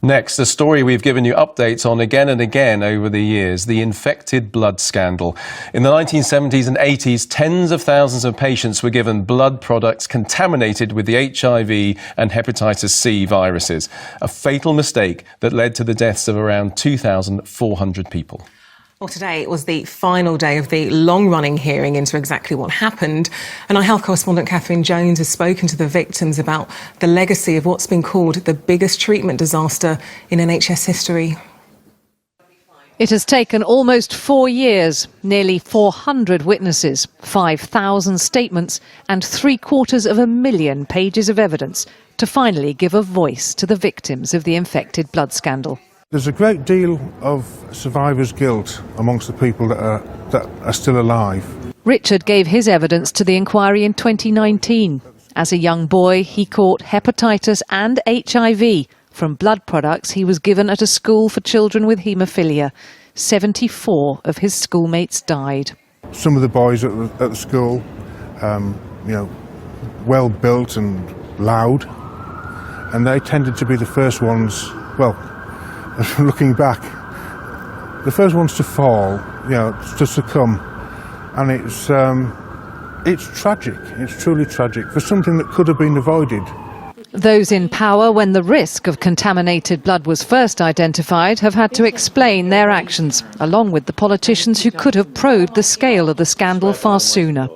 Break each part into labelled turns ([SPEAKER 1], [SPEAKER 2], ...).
[SPEAKER 1] Next, a story we've given you updates on again and again over the years, the infected blood scandal. In the 1970s and 80s, tens of thousands of patients were given blood products contaminated with the HIV and hepatitis C viruses, a fatal mistake that led to the deaths of around 2,400 people.
[SPEAKER 2] Well, today it was the final day of the long-running hearing into exactly what happened. And our health correspondent Cathy Jones has spoken to the victims about the legacy of what's been called the biggest treatment disaster in NHS history.
[SPEAKER 3] It has taken almost 4 years, nearly 400 witnesses, 5,000 statements and 750,000 pages of evidence to finally give a voice to the victims of the infected blood scandal.
[SPEAKER 4] There's a great deal of survivor's guilt amongst the people that are still alive.
[SPEAKER 3] Richard gave his evidence to the inquiry in 2019. As a young boy, he caught hepatitis and HIV from blood products he was given at a school for children with haemophilia. 74 of his schoolmates died.
[SPEAKER 4] Some of the boys at the school, well built and loud, and they tended to be the first ones, looking back, the first ones to fall, to succumb, and it's tragic. It's truly tragic for something that could have been avoided.
[SPEAKER 3] Those in power, when the risk of contaminated blood was first identified, have had to explain their actions, along with the politicians who could have probed the scale of the scandal far sooner.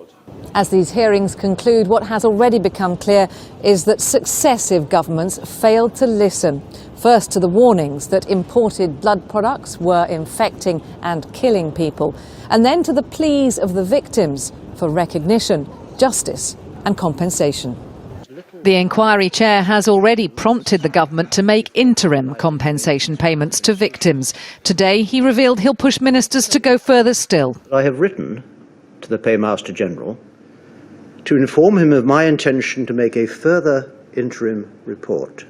[SPEAKER 5] As these hearings conclude, what has already become clear is that successive governments failed to listen. First to the warnings that imported blood products were infecting and killing people, and then to the pleas of the victims for recognition, justice and compensation.
[SPEAKER 3] The inquiry chair has already prompted the government to make interim compensation payments to victims. Today he revealed he'll push ministers to go further still.
[SPEAKER 6] I have written to the Paymaster General to inform him of my intention to make a further interim report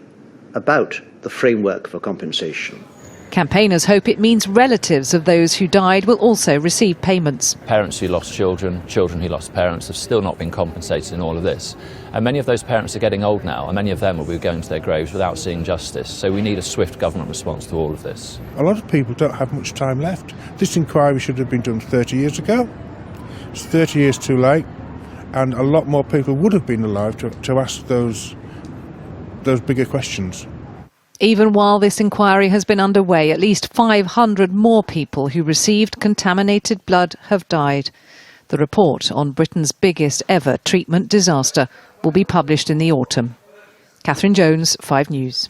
[SPEAKER 6] about the framework for compensation.
[SPEAKER 3] Campaigners hope it means relatives of those who died will also receive payments.
[SPEAKER 7] Parents who lost children, children who lost parents have still not been compensated in all of this. And many of those parents are getting old now, and many of them will be going to their graves without seeing justice. So we need a swift government response to all of this.
[SPEAKER 4] A lot of people don't have much time left. This inquiry should have been done 30 years ago. It's 30 years too late, and a lot more people would have been alive to ask those bigger questions.
[SPEAKER 3] Even while this inquiry has been underway, at least 500 more people who received contaminated blood have died. The report on Britain's biggest ever treatment disaster will be published in the autumn. Cathy Jones, 5 News.